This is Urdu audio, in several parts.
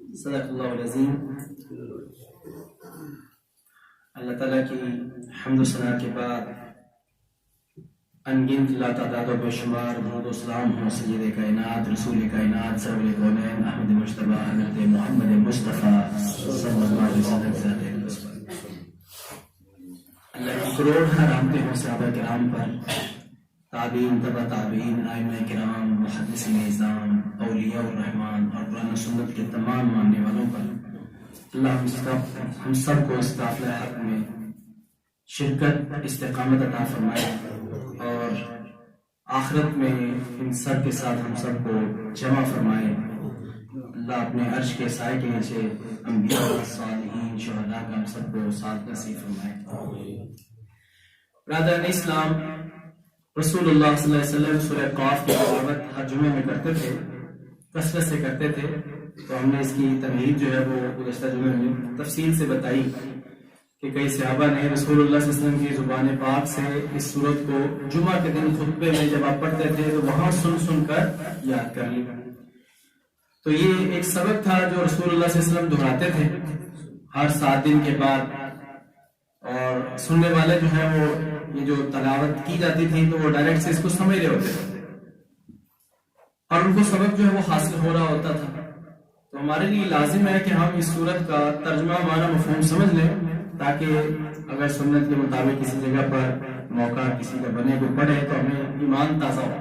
صدق اللہ العظیم۔ اللہ تعالیٰ کی حمد و ثنا کے بعد انگنت لا تعداد و بے شمار درود و سلام ہو سید کائنات رسول کائنات سرور کونین احمد مجتبی حضرت محمد مصطفیٰ صلی اللہ علیہ وسلم ذات اقدس پر۔ اللہ کی کروڑ رحمتیں ہوں صحابہ کرام پر، تابعین تبع تابعین، ائمہ کرام، محدثین اعظام، اولیاء الرحمن اور قرآن و سنت کے تمام ماننے والوں پر۔ اللہ ہم سب کو اس قافلہ حق میں شرکت استقامت عطا فرمائے اور آخرت میں ان سب کے ساتھ ہم سب کو جمع فرمائے۔ اللہ اپنے عرش کے سائے کے نیچے انبیاء صالحین شہداء کا ہم سب کو ساتھ نصیب فرمائے۔ برادران اسلام، رسول اللہ صلی اللہ علیہ وسلم سورہ قاف کی تلاوت ہر جمعے میں کرتے تھے، کثرت سے کرتے تھے، تو ہم نے اس کی تمہید جو ہے وہ گزشتہ جمعے میں تفصیل سے بتائی کہ کئی صحابہ نے رسول اللہ صلی اللہ علیہ وسلم کی زبان پاک سے اس سورت کو جمعہ کے دن خطبے میں جب آپ پڑھتے تھے تو وہاں سن سن کر یاد کر لی۔ تو یہ ایک سبق تھا جو رسول اللہ صلی اللہ علیہ وسلم دہراتے تھے ہر 7 دن کے بعد، اور سننے والے جو ہیں وہ یہ جو تلاوت کی جاتی تھی تو وہ ڈائریکٹ سے اس کو سمجھ رہے ہوتے تھے اور ان کو سبق جو ہے وہ حاصل ہو رہا ہوتا تھا۔ تو ہمارے لیے لازم ہے کہ ہم اس سورت کا ترجمہ معنی مفہوم سمجھ لیں، تاکہ اگر سنت کے مطابق کسی جگہ پر موقع کسی کا بنے کو پڑے تو ہمیں ایمان تازہ ہو۔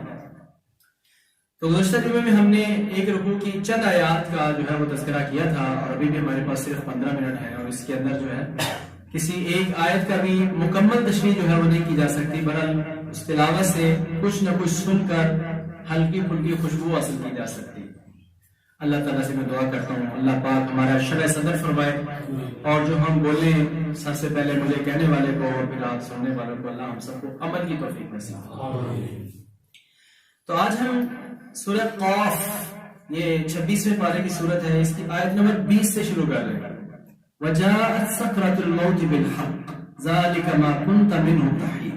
تو گزشتہ جمعے میں ہم نے ایک رکوع کی چند آیات کا جو ہے وہ تذکرہ کیا تھا، اور ابھی بھی ہمارے پاس صرف 15 منٹ ہے، اور اس کے اندر جو ہے کسی ایک آیت کا بھی مکمل تشریح جو ہے وہ نہیں کی جا سکتی، بہرحال اس تلاوت سے کچھ نہ کچھ سن کر ہلکی پھلکی خوشبو حاصل کی جا سکتی۔ اللہ تعالیٰ سے میں دعا کرتا ہوں اللہ پاک ہمارا شرح صدر فرمائے، اور جو ہم بولیں سب سے پہلے مجھے کہنے والے کو اور پھر آپ سننے والوں کو اللہ ہم سب کو عمل کی توفیق نصیب فرمائے۔ تو آج ہم سورہ قاف، یہ 26ویں پارے کی سورت ہے، اس کی آیت نمبر 20 سے شروع کر رہے ہیں۔ وَجَاءَتْ سَكْرَةُ الْمَوْتِ بِالْحَقِّ ذَلِكَ مَا كُنْتَ مِنْهُ تَحِيدُ۔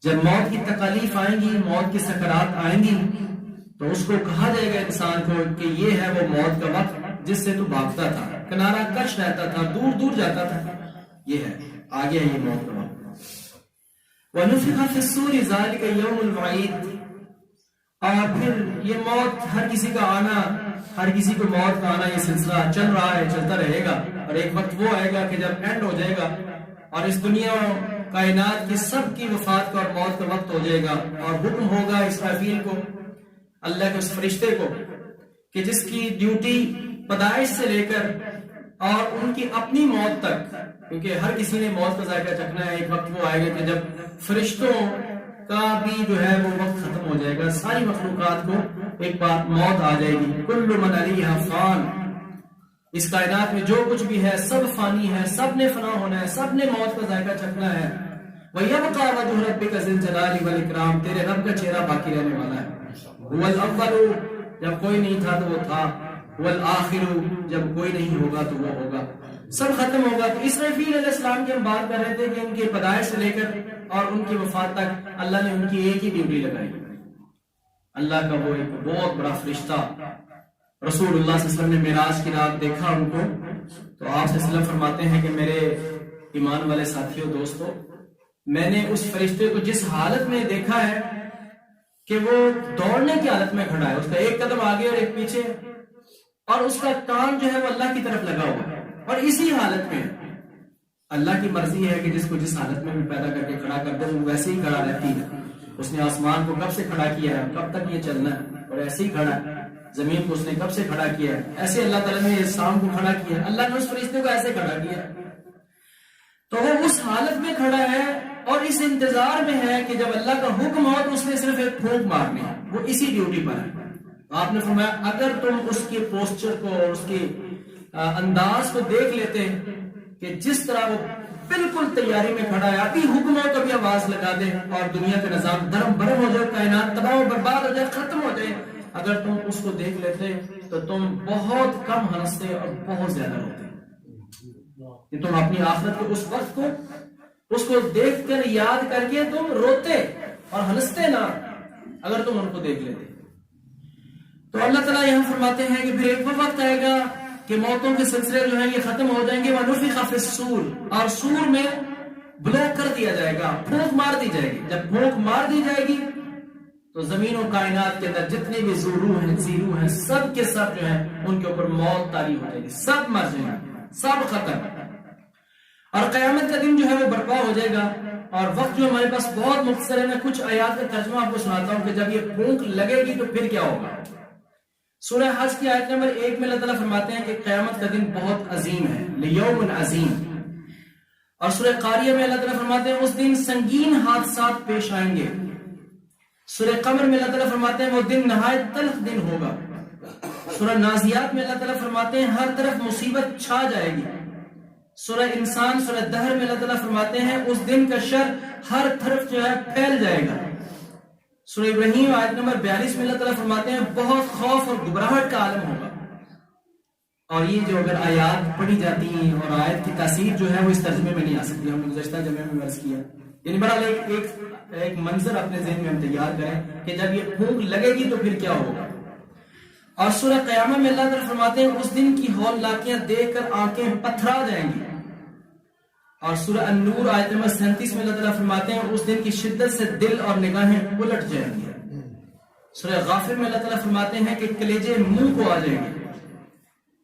جب موت کی تکالیف آئیں گی، موت کی سکرات آئیں گی، تو اس کو کہا جائے گا انسان کو کہ یہ ہے وہ موت کا وقت جس سے تو بھاگتا تھا، کنارہ کش رہتا تھا، دور دور جاتا تھا، یہ ہے آگے ہے یہ موت کا وقت۔ وَنُفِخَ فِي الصُّورِ ذَلِكَ يَوْمُ الْوَعِيدِ، اور پھر یہ موت ہر کسی کا آنا، ہر کسی کو موت کا آنا، یہ سلسلہ چل رہا ہے، چلتا رہے گا، اور ایک وقت وہ آئے گا کہ جب اینڈ ہو جائے گا اور اس دنیا کائنات کی سب کی وفات کا اور موت کا وقت ہو جائے گا، اور حکم ہوگا اسرافیل کو، اللہ کے اس فرشتے کو، کہ جس کی ڈیوٹی پیدائش سے لے کر اور ان کی اپنی موت تک، کیونکہ ہر کسی نے موت کا ذائقہ چکھنا ہے، ایک وقت وہ آئے گا کہ جب فرشتوں کا بھی جو ہے وہ وقت ختم ہو جائے گا، ساری مخلوقات کو ایک بار موت آ جائے گی۔ کل من علیہا فان، اس کائنات میں جو کچھ بھی ہے سب فانی ہے، سب نے فنا ہونا ہے، سب نے موت کا ذائقہ چکھنا ہے۔ وَيَبْقَى وَجْهُ رَبِّكَ ذِي الْجَلَالِ وَالْإِكْرَامِ، تیرے رب کا چہرہ باقی رہنے والا ہے۔ هُوَ الْأَوَّلُ، جب کوئی نہیں تھا تو وہ تھا، هُوَ الْآخِرُ، جب کوئی نہیں ہوگا تو وہ ہوگا، سب ختم ہوگا۔ تو اسرافیل علیہ السلام کی ہم بات کر رہے تھے کہ ان کے پیدائش سے لے کر اور ان کی وفات تک اللہ نے ان کی ایک ہی ڈیوٹی لگائی۔ اللہ کا وہ ایک بہت بڑا فرشتہ، رسول اللہ صلی اللہ علیہ وسلم نے معراج کی رات دیکھا ان کو، تو آپ صلی اللہ علیہ وسلم فرماتے ہیں کہ میرے ایمان والے ساتھیوں، دوستو، میں نے اس فرشتے کو جس حالت میں دیکھا ہے کہ وہ دوڑنے کی حالت میں کھڑا ہے، اس کا ایک قدم آگے اور ایک پیچھے، اور اس کا کان جو ہے وہ اللہ کی طرف لگا ہوا ہے، اور اسی حالت میں اللہ کی مرضی ہے کہ جس کو جس حالت میں بھی پیدا کر کے کھڑا کر دے وہ ویسے ہی کھڑا رہتی ہے۔ اس نے آسمان کو کب سے کھڑا کیا ہے، کب تک یہ چلنا ہے، اور ایسے ہی کھڑا ہے۔ زمین کو اس نے کب سے کھڑا کیا ہے، ایسے اللہ تعالیٰ نے شام کو کھڑا کیا ہے، اللہ نے اس فرشتے کو ایسے کھڑا کیا ہے، تو وہ اس حالت میں کھڑا ہے اور اس انتظار میں ہے کہ جب اللہ کا حکم ہو تو اس نے صرف ایک پھونک مارنی ہے، وہ اسی ڈیوٹی پر ہے۔ آپ نے فرمایا اگر تم اس کے پوسچر کو اور اس کے انداز کو دیکھ لیتے کہ جس طرح وہ بالکل تیاری میں کھڑا ہے، ابھی حکم ہو تو ابھی آواز لگا دے اور دنیا کا نظام درم برم ہو جائے، کائنات تباہ و برباد ہو جائے، ختم ہو جائے، اگر تم اس کو دیکھ لیتے تو تم بہت کم ہنستے اور بہت زیادہ روتے، کہ تم اپنی آخرت کے اس وقت کو اس کو دیکھ کر یاد کر کے تم روتے اور ہنستے نہ، اگر تم ان کو دیکھ لیتے۔ تو اللہ تعالیٰ یہاں فرماتے ہیں کہ پھر ایک وقت آئے گا کہ موتوں کے سلسلے جو ہیں یہ ختم ہو جائیں گے، وَنُفِخَ فِي الصُّورِ، اور سور میں بلو کر دیا جائے گا، پھونک مار دی جائے گی۔ جب پھونک مار دی جائے گی تو زمین و کائنات کے اندر جتنے بھی زیروح ہیں سب کے سب جو ہیں ان کے اوپر موت طاری ہو جائے گی، سب مر جائیں گے، سب ختم۔ اور قیامت کا دن جو ہے وہ برپا ہو جائے گا۔ اور وقت جو ہمارے پاس بہت مختصر ہے، میں کچھ آیات کا ترجمہ آپ کو سناتا ہوں کہ جب یہ پھونک لگے گی تو پھر کیا ہوگا۔ سورہ حج کی آیت نمبر 1 میں اللہ تعالیٰ فرماتے ہیں کہ قیامت کا دن بہت عظیم ہے، لیوم عظیم۔ اور سورہ قاریہ میں اللہ تعالیٰ فرماتے ہیں اس دن سنگین حادثات پیش آئیں گے۔ سورہ قمر میں اللہ تعالیٰ فرماتے ہیں وہ دن نہایت تلخ دن ہوگا۔ سورہ نازیات میں اللہ تعالیٰ فرماتے ہیں ہر طرف مصیبت چھا جائے گی۔ سورہ انسان، سورہ دہر میں اللہ تعالیٰ فرماتے ہیں اس دن کا شر ہر طرف جو ہے پھیل جائے گا۔ سورہ ابراہیم آیت نمبر 42 میں اللہ تعالیٰ فرماتے ہیں بہت خوف اور گھبراہٹ کا عالم ہوگا۔ اور یہ جو اگر آیات پڑھی جاتی ہیں اور آیت کی تاثیر جو ہے وہ اس ترجمے میں نہیں آ سکتی، ہم نے گزشتہ جمعے میں عرض کیا، یعنی بہرحال ایک منظر اپنے ذہن میں ہم تیار کریں کہ جب یہ پھونک لگے گی تو پھر کیا ہوگا۔ اور سورہ قیامہ میں اللہ تعالیٰ فرماتے ہیں اس دن کی ہولناکیاں دیکھ کر آنکھیں پتھرا جائیں گی۔ اور سورہ النور آیت نمبر 37 میں اللہ تعالیٰ فرماتے ہیں اس دن کی شدت سے دل اور نگاہیں الٹ جائیں گی۔ سورہ غافر میں اللہ تعالیٰ فرماتے ہیں کہ کلیجے منہ کو آ جائیں گے۔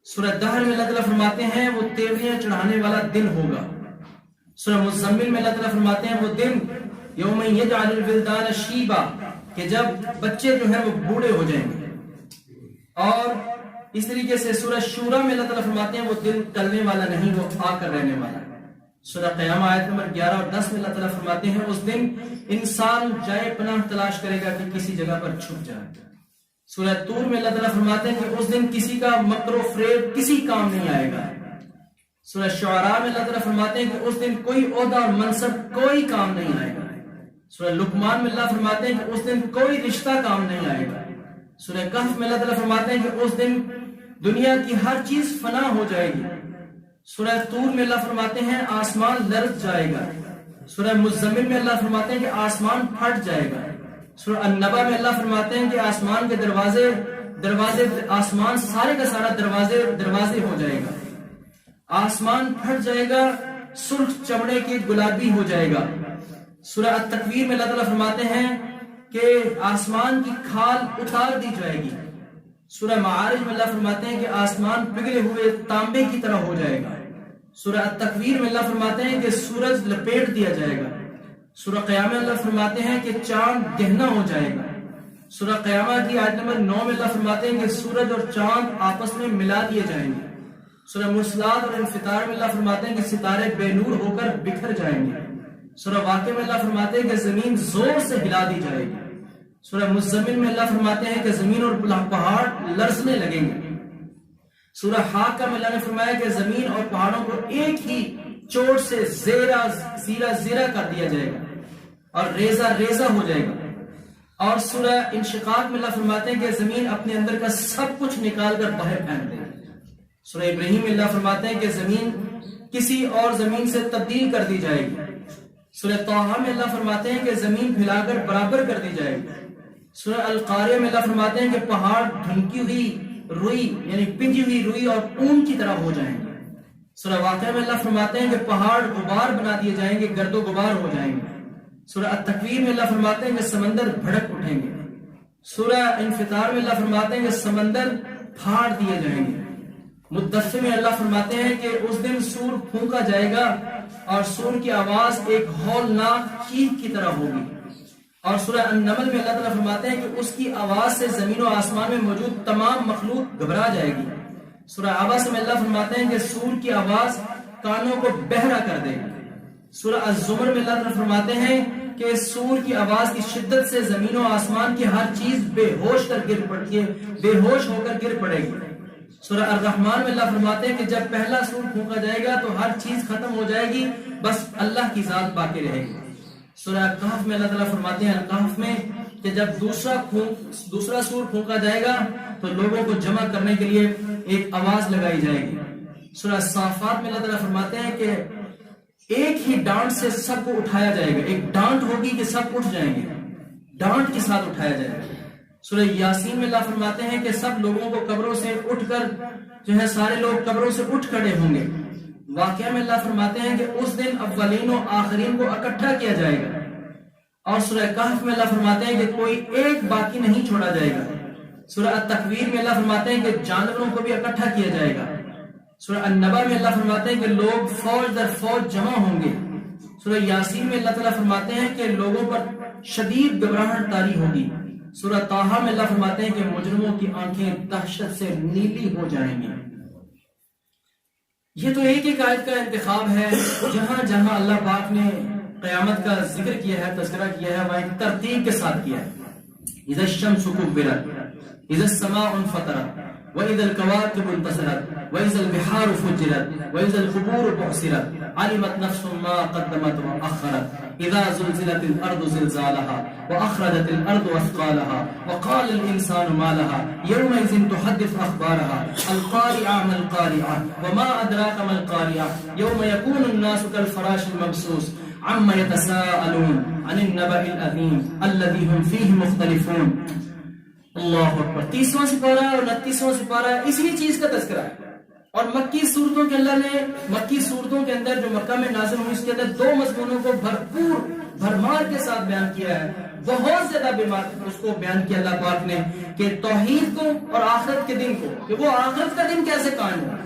سورہ دہر میں اللہ تعالیٰ فرماتے ہیں وہ تیوریاں چڑھانے والا دن ہوگا۔ سورہ مزمل میں اللہ تعالیٰ فرماتے ہیں وہ دن یوم یجعل الولدان شیبا، کہ جب بچے جو ہیں وہ بوڑھے ہو جائیں گے۔ اور اس طریقے سے سورہ شورا میں اللہ تعالیٰ فرماتے ہیں وہ دن ٹلنے والا نہیں، وہ آ کر رہنے والا ہے۔ سورہ قیامہ آیت نمبر 11 اور 10 میں اللہ تعالیٰ فرماتے ہیں اس دن انسان جائے پناہ تلاش کرے گا کہ کسی جگہ پر چھپ جائے۔ سورہ طور میں اللہ تعالیٰ فرماتے ہیں کہ اس دن کسی کا مکر و فریب کسی کام نہیں آئے گا۔ سورہ شعراء میں اللہ تعالیٰ فرماتے ہیں کہ اس دن کوئی عہدہ اور منصب کوئی کام نہیں آئے گا۔ سورہ لقمان میں اللہ فرماتے ہیں کہ اس دن کوئی رشتہ کام نہیں آئے گا۔ سورہ کہف میں اللہ تعالیٰ فرماتے ہیں کہ اس دن دنیا کی ہر چیز فنا ہو جائے گی۔ سورہ طور میں اللہ فرماتے ہیں آسمان لرز جائے گا۔ سورہ مزمل میں اللہ فرماتے ہیں کہ آسمان پھٹ جائے گا۔ سورہ النبا میں اللہ فرماتے ہیں کہ آسمان کے دروازے آسمان سارے کا سارا دروازے ہو جائے گا، آسمان پھٹ جائے گا، سرخ چمڑے کے گلابی ہو جائے گا۔ سورہ التکویر میں اللہ تعالیٰ فرماتے ہیں کہ آسمان کی کھال اتار دی جائے گی۔ سورہ معارج میں اللہ فرماتے ہیں کہ آسمان پگھلے ہوئے تانبے کی طرح ہو جائے گا۔ سورہ التکویر میں اللہ فرماتے ہیں کہ سورج لپیٹ دیا جائے گا۔ سورہ قیامہ اللہ فرماتے ہیں کہ چاند گہنا ہو جائے گا۔ سورہ قیامہ کی آیت نمبر 9 میں اللہ فرماتے ہیں کہ سورج اور چاند آپس میں ملا دیے جائیں گے۔ سورہ مرسلات اور انفطار میں اللہ فرماتے ہیں کہ ستارے بے نور ہو کر بکھر جائیں گے۔ سورہ واقعہ میں اللہ فرماتے ہیں کہ زمین زور سے ہلا دی جائے گی۔ سورہ مزمل میں اللہ فرماتے ہیں کہ زمین اور پہاڑ لرزنے لگیں گے۔ سورہ حاقہ میں اللہ نے فرمایا کہ زمین اور پہاڑوں کو ایک ہی چوٹ سے زیرہ کر دیا جائے گا اور ریزہ ہو جائے گا۔ اور سورہ انشقاق میں اللہ فرماتے ہیں کہ زمین اپنے اندر کا سب کچھ نکال کر باہر پھینک دے گی۔ سورہ ابراہیم میں اللہ فرماتے ہیں کہ زمین کسی اور زمین سے تبدیل کر دی جائے گی۔ سورہ طٰہٰ میں اللہ فرماتے ہیں کہ زمین پھیلا کر برابر کر دی جائے گی۔ سورہ القاریہ میں اللہ فرماتے ہیں کہ پہاڑ ڈھنکی ہوئی روئی یعنی پنجی ہوئی روئی اور اون کی طرح ہو جائیں گے۔ سورہ واقعہ میں اللہ فرماتے ہیں کہ پہاڑ غبار بنا دیے جائیں گے، گرد و غبار ہو جائیں گے۔ سورہ التکویر میں اللہ فرماتے ہیں کہ سمندر بھڑک اٹھیں گے۔ سورہ انفطار میں اللہ فرماتے ہیں کہ سمندر پھاڑ دیے جائیں گے۔ مدثر میں اللہ فرماتے ہیں کہ اس دن سور پھونکا جائے گا اور سور کی آواز ایک ہولناک چیخ کی طرح ہوگی۔ اور سورہ النمل میں اللہ تعالیٰ فرماتے ہیں کہ اس کی آواز سے زمین و آسمان میں موجود تمام مخلوق گھبرا جائے گی۔ سورہ عبس میں اللہ فرماتے ہیں کہ سور کی آواز کانوں کو بہرا کر دے گی۔ سورہ الزمر میں اللہ تعالیٰ فرماتے ہیں کہ سور کی آواز کی شدت سے زمین و آسمان کی ہر چیز بے ہوش ہو کر گر پڑے گی۔ سورہ الرحمن میں اللہ فرماتے ہیں کہ جب پہلا سور پھونکا جائے گا تو ہر چیز ختم ہو جائے گی، بس اللہ کی ذات باقی رہے گی۔ سورہ کہف میں اللہ تعالیٰ فرماتے ہیں الکہف میں کہ جب دوسرا سور پھونکا جائے گا تو لوگوں کو جمع کرنے کے لیے ایک آواز لگائی جائے گی۔ سورہ صافات میں اللہ تعالیٰ فرماتے ہیں کہ ایک ہی ڈانٹ سے سب کو اٹھایا جائے گا، ایک ڈانٹ ہوگی کہ سب اٹھ جائیں گے، ڈانٹ کے ساتھ اٹھایا جائے گا۔ سورہ یاسین میں اللہ فرماتے ہیں کہ سب لوگوں کو قبروں سے اٹھ کر جو ہے سارے لوگ قبروں سے اٹھ کھڑے ہوں گے. واقعہ میں اللہ فرماتے ہیں کہ اس دن اولین و آخرین کو اکٹھا کیا جائے گا. اور سورہ کہف میں اللہ فرماتے ہیں کہ کوئی ایک باقی نہیں چھوڑا جائے گا. سورہ التکویر میں اللہ فرماتے ہیں کہ جانوروں کو بھی اکٹھا کیا جائے گا. سورہ النبا میں اللہ فرماتے ہیں کہ لوگ فوج در فوج جمع ہوں گے. سورہ یاسین میں اللہ تعالیٰ فرماتے ہیں کہ لوگوں پر شدید گھبراہٹ طاری ہوگی. سورہ طٰہٰ میں اللہ فرماتے ہیں کہ مجرموں کی آنکھیں دہشت سے نیلی ہو جائیں گی. یہ تو ایک ایک آیت کا انتخاب ہے. جہاں جہاں اللہ پاک نے قیامت کا ذکر کیا ہے، تذکرہ کیا ہے، وہاں ایک ترتیب کے ساتھ کیا ہے. اذا الشمس كبرت، اذا السماء انفطرت، واذا الكواكب انتثرت، واذا البحار فجرت، واذا القبور بعثرت، علمت نفس ما قدمت واخرت، اذا زلزلت الارض زلزالها واخرجت الارض اثقالها وقال الانسان ما لها يومئذ تحدث اخبارها القارعه ما القارعه وما ادراك ما القارعه يوم يكون الناس كالفراش المبثوث عما يتساءلون عن النبأ العظيم الذي هم فيه مختلفون. اللہ اکبر. 30واں سپارہ اور 29واں سپارہ اسی چیز کا تذکرہ ہے. اور مکی صورتوں کے اللہ نے مکی صورتوں کے اندر جو مکہ میں نازل ہوئی اس کے اندر دو مضمونوں کو بھرپور بھرمار کے ساتھ بیان کیا ہے. بہت زیادہ بیمار اس کو بیان کیا اللہ پاک نے کہ توحید کو اور آخرت کے دن کو، کہ وہ آخرت کا دن کیسے قائم ہوا.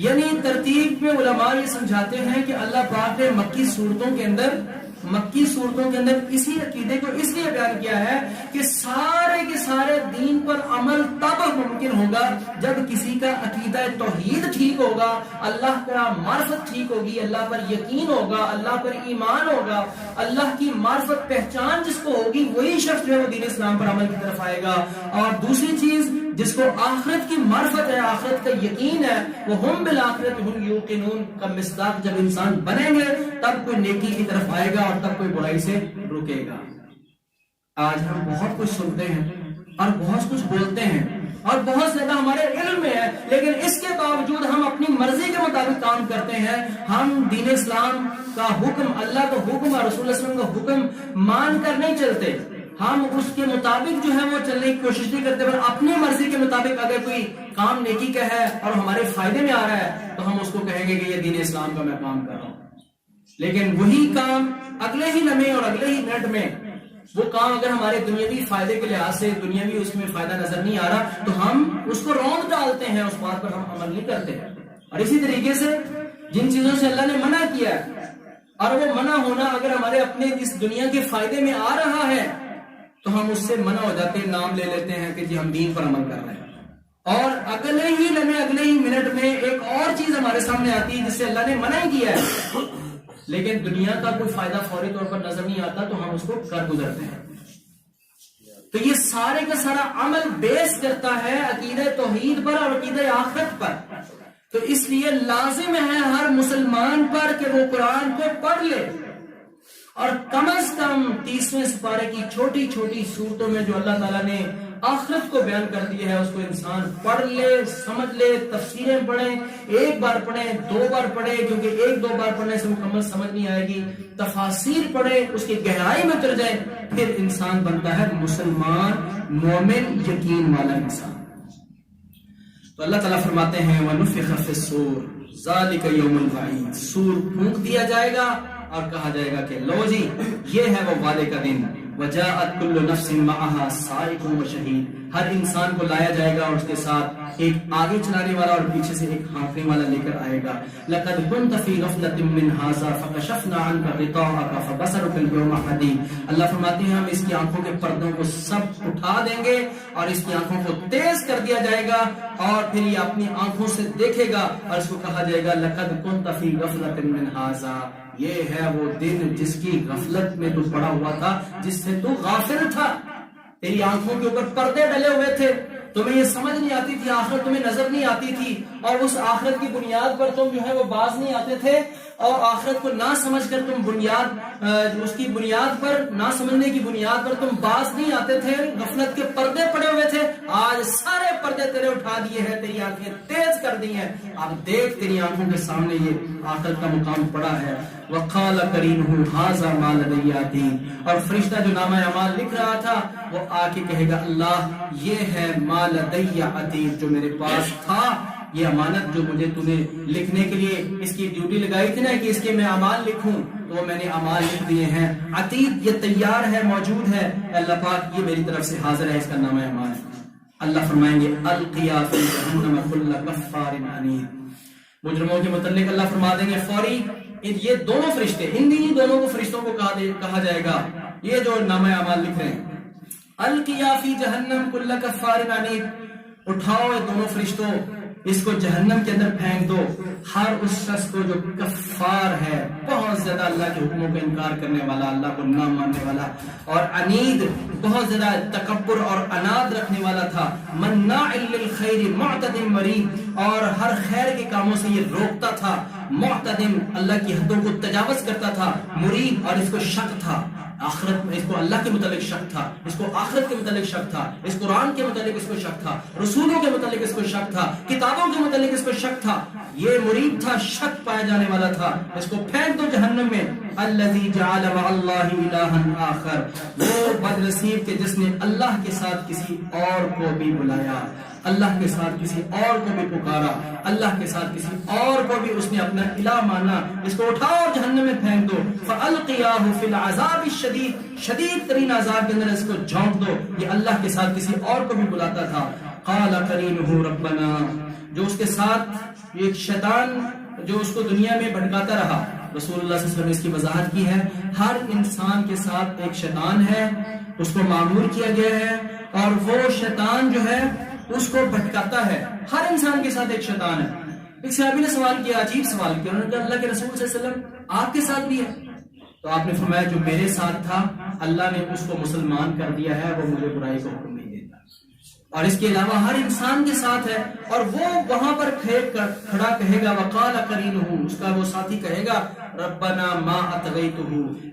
یعنی ترتیب میں علماء یہ سمجھاتے ہیں کہ اللہ پاک نے مکی صورتوں کے اندر اسی عقیدے کو اس لیے بیان کیا ہے کہ سارے کے سارے دین پر عمل تب ممکن ہوگا جب کسی کا عقیدہ توحید ٹھیک ہوگا، اللہ کا معرفت ٹھیک ہوگی، اللہ پر یقین ہوگا، اللہ پر ایمان ہوگا، اللہ کی معرفت پہچان جس کو ہوگی وہی شخص جو ہے وہ دین اسلام پر عمل کی طرف آئے گا. اور دوسری چیز جس کو آخرت کی معرفت ہے، آخرت کا یقین ہے، وہ ہم بالآخرت ہم یوقنون کا مصداق جب انسان بنیں گے تب کوئی نیکی کی طرف آئے گا اور تب کوئی برائی سے رکے گا. آج ہم بہت کچھ سنتے ہیں اور بہت کچھ بولتے ہیں اور بہت زیادہ ہمارے علم میں ہے، لیکن اس کے باوجود ہم اپنی مرضی کے مطابق کام کرتے ہیں. ہم دین اسلام کا حکم، اللہ کا حکم اور رسول اللہ صلی اللہ علیہ وسلم کا حکم مان کر نہیں چلتے. ہم اس کے مطابق جو ہے وہ چلنے کی کوشش نہیں کرتے، پر اپنی مرضی کے مطابق اگر کوئی کام نیکی کا ہے اور ہمارے فائدے میں آ رہا ہے تو ہم اس کو کہیں گے کہ یہ دین اسلام کا میں کام کر رہا ہوں. لیکن وہی کام اگلے ہی لمحے اور اگلے ہی منٹ میں وہ کام اگر ہمارے دنیاوی فائدے کے لحاظ سے دنیاوی اس میں فائدہ نظر نہیں آ رہا تو ہم اس کو روند ڈالتے ہیں، اس بات پر ہم عمل نہیں کرتے. اور اسی طریقے سے جن چیزوں سے اللہ نے منع کیا ہے اور وہ منع ہونا اگر ہمارے اپنے اس دنیا کے فائدے میں آ رہا ہے تو ہم اس سے منع ہو جاتے ہیں، نام لے لیتے ہیں کہ جی ہم دین پر عمل کر رہے ہیں. اور اگلے ہی لمحے اگلے ہی منٹ میں ایک اور چیز ہمارے سامنے آتی ہے جس سے اللہ نے منع ہی کیا ہے، لیکن دنیا کا کوئی فائدہ فوری طور پر نظر نہیں آتا تو ہم اس کو کر گزرتے ہیں. تو یہ سارے کا سارا عمل بیس کرتا ہے عقیدہ توحید پر اور عقیدہ آخرت پر. تو اس لیے لازم ہے ہر مسلمان پر کہ وہ قرآن کو پڑھ لے اور کم از کم 30ویں سپارے کی چھوٹی چھوٹی صورتوں میں جو اللہ تعالیٰ نے آخرت کو بیان کر دیا ہے اس کو انسان پڑھ لے، سمجھ لے، تفسیریں پڑھیں، ایک بار پڑھیں، 2 بار پڑھیں، کیونکہ 1-2 بار پڑھنے سے مکمل سمجھ نہیں آئے گی. تفاسیر پڑھیں، اس کی گہرائی میں اتر جائیں، پھر انسان بنتا ہے مسلمان، مومن، یقین والا انسان. تو اللہ تعالیٰ فرماتے ہیں وَنُفِخَ فِي الصُّورِ ذَلِكَ يَوْمُ الْوَعِيدِ. سور پھونک دیا جائے گا اور کہا جائے گا کہ لو جی یہ ہے وہ وعدے کا دن. وَجَاءَتْ كُلُّ نَفْسٍ مَعَهَا سَائِقٌ وَشَهِيدٌ. ہر انسان کو لایا جائے گا اور اس کے ساتھ ایک آگے چلانے والا اور پیچھے سے ایک ہانکنے والا لے کر آئے گا. لَقَدْ كُنْتَ فِي غَفْلَةٍ مِّنْ هَٰذَا فَكَشَفْنَا عَنْكَ غِطَاءَكَ فَبَصَرُكَ الْيَوْمَ حَدِيدٌ. اللہ فرماتے ہیں ہم اس کی آنکھوں کے پردوں کو سب اٹھا دیں گے اور اس کی آنکھوں کو تیز کر دیا جائے گا اور پھر یہ اپنی آنکھوں سے دیکھے گا اور اس کو کہا جائے گا لَقَدْ كُنْتَ فِي غَفْلَةٍ مِّنْ هَٰذَا. یہ ہے وہ دن جس کی غفلت میں تو پڑا ہوا تھا، جس سے تو غافل تھا. تیری آنکھوں کے اوپر پردے ڈلے ہوئے تھے، تمہیں یہ سمجھ نہیں آتی تھی، آخرت تمہیں نظر نہیں آتی تھی اور اس آخرت کی بنیاد پر تم جو ہے وہ باز نہیں آتے تھے اور آخرت کو نہ سمجھ کر تم اس کی بنیاد پر نہ سمجھنے کی بنیاد پر تم باز نہیں آتے تھے، غفلت کے پردے پڑے ہوئے تھے. آج سارے پردے تیرے اٹھا دیے ہیں، تیری آنکھیں تیز کر دی ہیں. اب دیکھ تیری آنکھوں کے سامنے یہ آخرت کا مقام پڑا ہے. وقال قرینہ ھذا ما لدی عتید، اور فرشتہ جو نامہ اعمال لکھ رہا تھا وہ آ کے کہے گا اللہ یہ ہے ما لدی عتید، جو میرے پاس تھا، یہ امانت جو مجھے تمہیں لکھنے کے لیے اس کی ڈیوٹی لگائی تھی نا کہ اس کے میں اعمال لکھوں، تو وہ میں نے اعمال لکھ دیے ہیں۔ عتید یہ تیار ہے، موجود ہے، اللہ پاک یہ میری طرف سے حاضر ہے، اس کا نامہ اعمال ہے۔ اللہ فرمائیں گے القیا فی جہنم کل کفار عنید، مجرموں کے متعلق اللہ فرما دیں گے فوری یہ دونوں فرشتے، ان دونوں کو فرشتوں کو کہا جائے گا، یہ جو نامہ اعمال لکھ رہے ہیں، القیا فی جہنم کل کفار عنید، اٹھاؤ یہ دونوں فرشتوں، اس کو جہنم کے اندر پھینک دو، ہر اس شخص کو جو کفار ہے، بہت زیادہ اللہ کے حکموں کا انکار کرنے والا، اللہ کو نہ ماننے والا، اور عنید بہت زیادہ تکبر اور اناد رکھنے والا تھا، مناع للخیر معتد مریب، اور ہر خیر کے کاموں سے یہ روکتا تھا، معتدم اللہ کی حدوں کو تجاوز کرتا تھا، مریب اور اس کو شک تھا آخرت میں، اس کو اللہ کے متعلق شک تھا، اس کو آخرت کے متعلق شک تھا، اس قرآن کے متعلق اس کو شک تھا، رسولوں کے متعلق اس کو شک تھا، کتابوں کے متعلق اس کو شک تھا، یہ مریب تھا، شک پایا جانے والا تھا، اس کو پھینک دو جہنم میں۔ الذی جعل مع اللہ الہا آخر، وہ بدنصیب کہ جس نے اللہ کے ساتھ کسی اور کو بھی بلایا، اللہ کے ساتھ کسی اور کو بھی پکارا، اللہ کے ساتھ کسی اور کو بھی اس نے اپنا الہ مانا، اس کو اٹھاؤ اور جہنم میں پھینک دو، فَأَلْقِيَاهُ فِي الْعَذَابِ الشَّدِيدِ، شدید ترین عذاب کے اندر اس کو جھونک دو، یہ اللہ کے ساتھ کسی اور کو بھی بلاتا تھا۔ قَالَ قَرِينُهُ رَبَّنَا، جو اس کے ساتھ ایک شیطان جو اس کو دنیا میں بھٹکاتا رہا، رسول اللہ صلی اللہ علیہ وسلم نے اس کی وضاحت کی ہے، ہر انسان کے ساتھ ایک شیطان ہے، اس کو معمور کیا گیا ہے، اور وہ شیطان جو ہے اس کو بھٹکاتا ہے، ہر انسان کے ساتھ ایک شیطان ہے۔ ایک صحابی نے سوال کیا، عجیب سوال کیا، انہوں نے کہا اللہ کے رسول صلی اللہ علیہ وسلم آپ کے ساتھ بھی ہے؟ تو آپ نے فرمایا جو میرے ساتھ تھا اللہ نے اس کو مسلمان کر دیا ہے، وہ مجھے برائی کا حکم نہیں دیتا، اور اس کے علاوہ ہر انسان کے ساتھ ہے، اور وہ وہاں پر کھڑا کہے گا وقال قرینہ، اس کا وہ ساتھی کہے گا ربنا ما اطغیتہ،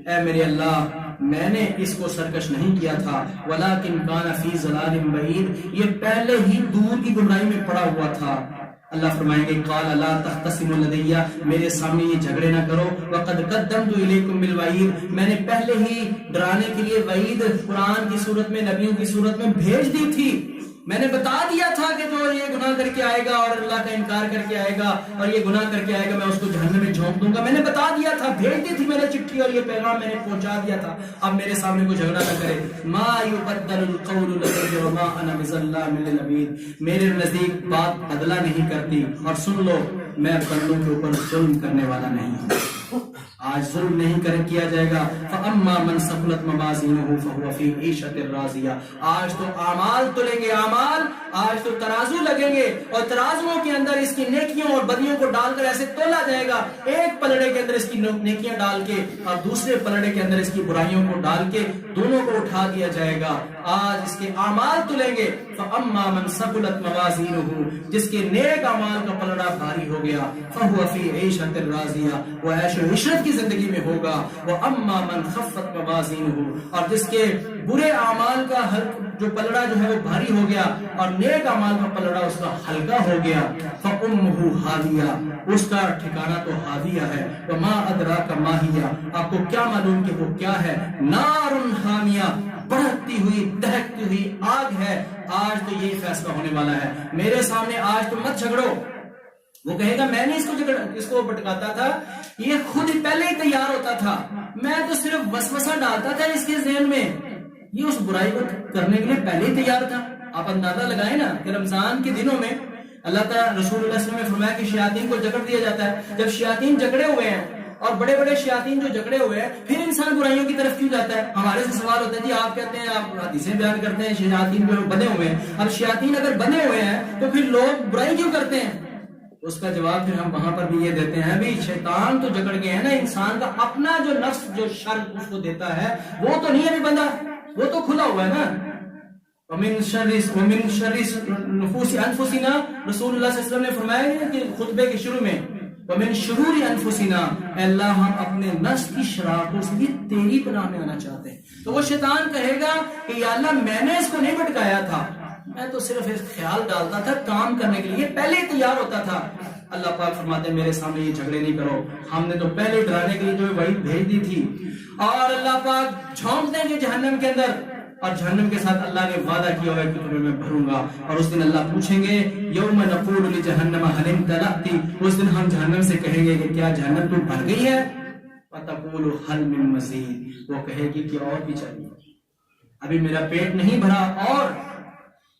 اے میرے اللہ میں نے اس کو سرکش نہیں کیا تھا، ولیکن کان فی ضلال بعید، یہ پہلے ہی دور کی گمراہی میں پڑا ہوا تھا۔ اللہ فرمائیں گے قال لا تختصموا لدی، میرے سامنے یہ جھگڑے نہ کرو، وقد قدمت الیکم بالوعید، میں نے پہلے ہی ڈرانے کے لیے وعید قرآن کی صورت میں، نبیوں کی صورت میں بھیج دی تھی، میں نے بتا دیا تھا کہ جو یہ گناہ کر کے آئے گا اور اللہ کا انکار کر کے آئے گا اور یہ گناہ کر کے آئے گا میں اس کو جہنم میں جھونک دوں گا، میں نے بتا دیا تھا، بھیج دی تھی میں نے چٹھی، اور یہ پیغام میں نے پہنچا دیا تھا، اب میرے سامنے کوئی جھگڑا نہ کرے۔ ما یبدل القول لدی وما انا بظلام للعبید، میرے نزدیک بات بدلا نہیں کرتی، اور سن لو میں بندوں کے اوپر ظلم کرنے والا نہیں ہوں، آج ظلم نہیں کیا جائے گا۔ فَأَمَّا مَنْ ثَقُلَتْ مَوَازِينُهُ فَهُوَ فِي عِيشَةٍ رَاضِيَةٍ، آج تو اعمال تلیں گے، اعمال آج تو ترازو لگیں گے، اور ترازوؤں کے اندر اس کی نیکیوں اور بدیوں کو ڈال کر ایسے تولا جائے گا، ایک پلڑے کے اندر اس کی نیکیاں ڈال کے اور دوسرے پلڑے کے اندر اس کی برائیوں کو ڈال کے دونوں کو اٹھا دیا جائے گا، آج اس کے اعمال تلیں گے۔ فَأَمَّا مَنْ ثَقُلَتْ مَوَازِينُهُ، جس کے نیک اعمال کا پلڑا بھاری ہو گیا، فَهُوَ فِي عِيشَةٍ رَاضِيَةٍ، وہ عیش و عشرت کی زندگی میں ہوگا۔ وَأَمَّا مَنْ خَفَّتْ مَوَازِينُهُ، اور جس کے برے اعمال کا جو پلڑا جو ہے وہ بھاری ہو گیا اور نیک اعمال کا پلڑا اس کا ہلکا ہو گیا، فَأُمُّهُ هَاوِيَةٌ، اس کا ٹھکانہ تو ہاویہ ہے۔ وَمَا أَدْرَاكَ مَا هِيَ، آپ کو کیا معلوم کہ وہ کیا ہے؟ نَارٌ حَامِيَةٌ، بڑھتی ہوئی دہکتی ہوئی آگ ہے۔ آج تو یہ فیصلہ ہونے والا ہے، میرے سامنے آج تو مت جھگڑو۔ وہ کہے گا میں نے اس کو بھٹکاتا تھا، یہ خود پہلے ہی تیار ہوتا تھا، میں تو صرف وسوسہ ڈالتا تھا اس کے ذہن میں، یہ اس برائی کو کرنے کے لیے پہلے ہی تیار تھا۔ آپ اندازہ لگائیں نا کہ رمضان کے دنوں میں اللہ تعالیٰ رسول اللہ صلی اللہ علیہ وسلم نے فرمایا کہ شیاطین کو جکڑ دیا جاتا ہے، جب شیاطین جکڑے ہوئے ہیں اور بڑے بڑے شیاطین جو جکڑے ہوئے ہیں پھر انسان برائیوں کی طرف کیوں جاتا ہے؟ ہمارے سے سوال ہوتا ہے جی آپ کہتے ہیں، آپ حدیثیں بیان کرتے ہیں شیاطین جو بنے ہوئے ہیں، اب شیاطین اگر بنے ہوئے ہیں تو پھر لوگ برائی کیوں کرتے ہیں؟ اس کا جواب پھر ہم وہاں پر بھی یہ دیتے ہیں بھی شیطان تو جکڑ گئے ہیں نا، انسان کا اپنا جو نفس جو شر اس کو دیتا ہے وہ تو نہیں ابھی بندہ، وہ تو کھلا ہوا ہے نا۔ وَمِن شَرِّ نُفُوسِ أَنفُسِنَا، رسول اللہ صلی اللہ علیہ وسلم نے فرمایا کہ خطبے کے شروع میں وَمِن شُرُورِ أَنفُسِنَا، اے اللہ ہم اپنے نفس کی شرارتوں سے بھی تیری پناہ میں آنا چاہتے ہیں۔ تو وہ شیطان کہے گا کہ یا اللہ میں نے اس کو نہیں بھٹکایا تھا، میں تو صرف اس خیال ڈالتا تھا کام کرنے کے لیے، پہلے ہی تیار ہوتا تھا، اللہ پاک فرماتے ہیں میرے سامنے یہ جھگڑے نہیں کرو، ہم نے تو پہلے ڈرانے کے لیے جو وعید بھیج دی تھی، اور اللہ پاک جھونک دیں گے جہنم کے اندر، اور جہنم کے ساتھ اللہ نے وعدہ کیا ہوا ہے کہ تمہیں میں بھروں گا، اور اس دن اللہ پوچھیں گے یوم نقول لجہنم هل امتلأت، اس دن ہم جہنم سے کہیں گے کہ کیا جہنم تو بھر گئی ہے، فتقول هل من مزید، وہ کہے گی کہ اور بھی چاہیے، ابھی میرا پیٹ نہیں بھرا، اور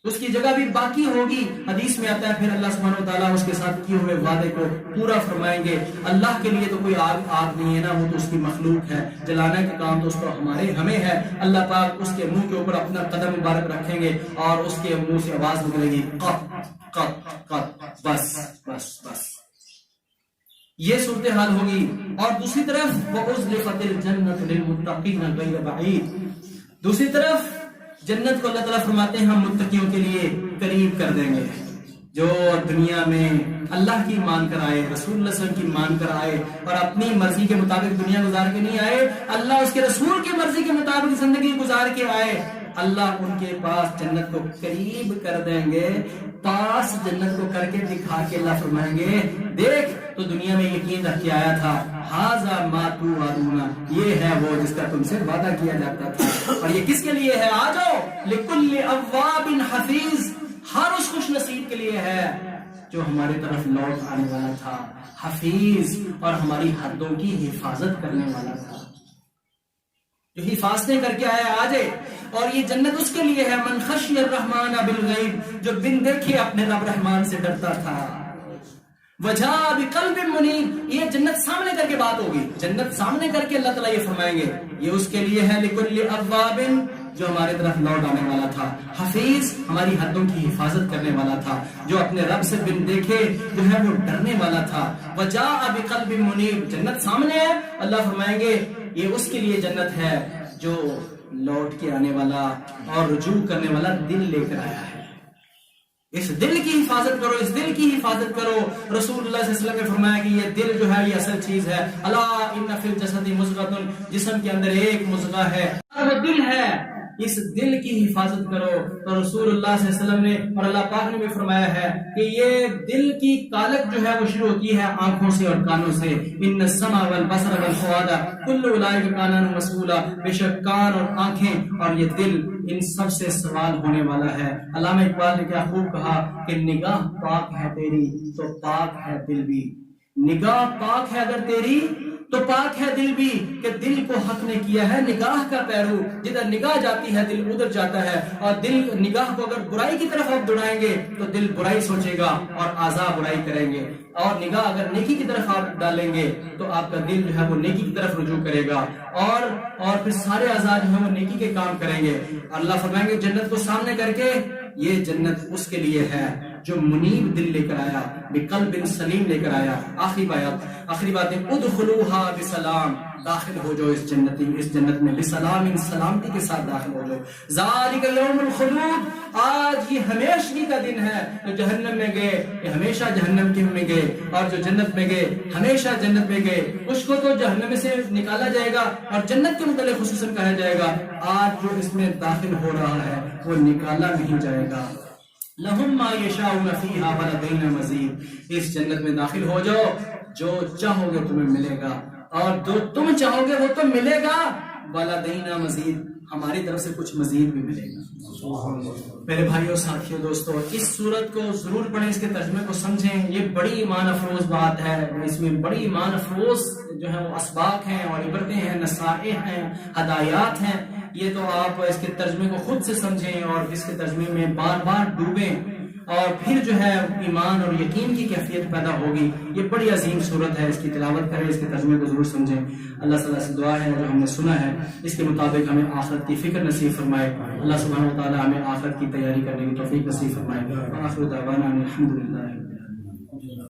اس کی جگہ بھی باقی ہوگی۔ حدیث میں آتا ہے پھر اللہ سبحانہ وتعالیٰ اس کے ساتھ کیے ہوئے وعدے کو پورا فرمائیں گے۔ اللہ کے لیے تو کوئی آگ نہیں ہے نا، وہ تو اس کی مخلوق ہے، جلانے کا کام تو اس کو ہمیں ہے۔ اللہ پاک اس کے منہ کے اوپر اپنا قدم مبارک رکھیں گے اور اس کے منہ سے آواز نکلے گی قط قط قط، بس بس بس، یہ صورتحال ہوگی۔ اور دوسری طرف وَأُزْلِفَتِ الْجَنَّةُ لِلْمُتَّقِينَ غَيْرَ بَعِيدٍ، دوسری طرف جنت کو اللہ تعالیٰ فرماتے ہیں ہم متقیوں کے لیے قریب کر دیں گے، جو دنیا میں اللہ کی مان کر آئے، رسول اللہ صلی اللہ علیہ وسلم کی مان کر آئے اور اپنی مرضی کے مطابق دنیا گزار کے نہیں آئے، اللہ اس کے رسول کی مرضی کے مطابق زندگی گزار کے آئے، اللہ ان کے پاس جنت کو قریب کر دیں گے، پاس جنت کو کر کے دکھا کے اللہ فرمائیں گے دیکھ تو دنیا میں یقین رکھ کے آیا تھا، ھذا ما توعدون، یہ ہے وہ جس کا تم سے وعدہ کیا جاتا تھا۔ اور یہ کس کے لیے ہے؟ آ جاؤ، لکل اواب حفیظ، ہر اس خوش نصیب کے لیے ہے جو ہماری طرف لوٹ آنے والا تھا، حفیظ اور ہماری حدوں کی حفاظت کرنے والا تھا، جو حفاظتیں کر کے آیا آ جائے۔ اور یہ جنت اس کے لیے ہے من خشی الرحمن بالغیب، جو بن دیکھے اپنے رب رحمان سے ڈرتا تھا، وجاء بقلب منیب، یہ جنت سامنے کر کے بات ہوگی، جنت سامنے کر کے اللہ تعالیٰ یہ فرمائیں گے یہ اس کے لیے ہے لکل اواب، جو ہمارے طرف لوٹ آنے والا تھا، حفیظ ہماری حدوں کی حفاظت کرنے والا تھا، جو اپنے رب سے بن دیکھے جو ہے وہ ڈرنے والا تھا، وجاء بقلب منیب، جنت سامنے ہے، اللہ فرمائیں گے یہ اس کے لیے جنت ہے جو لوٹ کے آنے والا اور رجوع کرنے والا دل لے کر آیا ہے۔ اس دل کی حفاظت کرو، اس دل کی حفاظت کرو۔ رسول اللہ صلی اللہ علیہ وسلم نے فرمایا کہ یہ دل جو ہے یہ اصل چیز ہے، الا ان فی الجسد مضغۃ، جسم کے اندر ایک مضغہ ہے، وہ دل ہے، اس دل کی حفاظت کرو۔ تو رسول اللہ صلی اللہ علیہ وسلم نے اور اللہ پاک نے بھی فرمایا ہے کہ یہ دل کی کالک جو ہے وہ شروع ہوتی ہے آنکھوں سے اور کانوں سے، ان السمع والبصر والفؤاد کل اولئک کان عنہ مسئولا، بے شک کان اور آنکھیں اور یہ دل ان سب سے سوال ہونے والا ہے۔ علامہ اقبال نے کیا خوب کہا کہ نگاہ پاک ہے تیری تو پاک ہے دل بھی، نگاہ پاک ہے اگر تیری تو پاک ہے دل بھی، کہ دل کو حق نے کیا ہے نگاہ کا پیرو، جدھر نگاہ جاتی ہے دل ادھر جاتا ہے، اور دل نگاہ کو اگر برائی کی طرف آپ دوڑائیں گے تو دل برائی سوچے گا اور اعضاء برائی کریں گے، اور نگاہ اگر نیکی کی طرف آپ ڈالیں گے تو آپ کا دل جو ہے وہ نیکی کی طرف رجوع کرے گا، اور پھر سارے اعضاء جو ہے وہ نیکی کے کام کریں گے۔ اللہ فرمائیں گے جنت کو سامنے کر کے یہ جنت اس کے لیے ہے جو منیب دل لے کر آیا، بقلب سلیم لے کر آیا۔ آخری بات ہے ادخلوها بسلام، داخل ہو جو اس جنت میں بسلام، سلامتی کے ساتھ داخل ہو جو۔ ذالک یوم الخلود، آج یہ ہمیشگی کا دن ہے، جو جہنم میں گئے یہ ہمیشہ جہنم میں گئے، اور جو جنت میں گئے ہمیشہ جنت میں گئے۔ اس کو تو جہنم سے نکالا جائے گا اور جنت کے متعلق خصوصاً کہا جائے گا آج جو اس میں داخل ہو رہا ہے وہ نکالا نہیں جائے گا۔ لہم ما یشاؤون فیہا ولدینا مزید، اس جنت میں داخل ہو جاؤ، جو چاہو گے تمہیں ملے گا، اور جو تم چاہو گے وہ تو ملے گا، ولدینا مزید، ہماری طرف سے کچھ مزید بھی ملے گا۔ میرے بھائیوں، ساتھیوں، دوستوں، اس سورت کو ضرور پڑھیں، اس کے ترجمے کو سمجھیں، یہ بڑی ایمان افروز بات ہے، اس میں بڑی ایمان افروز جو ہے وہ اسباق ہیں اور عبرتیں ہیں، نصائح ہیں، ہدایات ہیں۔ یہ تو آپ اس کے ترجمے کو خود سے سمجھیں اور اس کے ترجمے میں بار بار ڈوبیں، اور پھر جو ہے ایمان اور یقین کی کیفیت پیدا ہوگی۔ یہ بڑی عظیم صورت ہے، اس کی تلاوت کریں، اس کے ترجمے کو ضرور سمجھیں۔ اللہ تعالیٰ سے دعا ہے جو ہم نے سنا ہے اس کے مطابق ہمیں آخرت کی فکر نصیب فرمائے، اللہ سبحانہ و تعالیٰ ہمیں آخرت کی تیاری کرنے کی توفیق نصیب فرمائے۔ آخر دعوانا الحمدللہ۔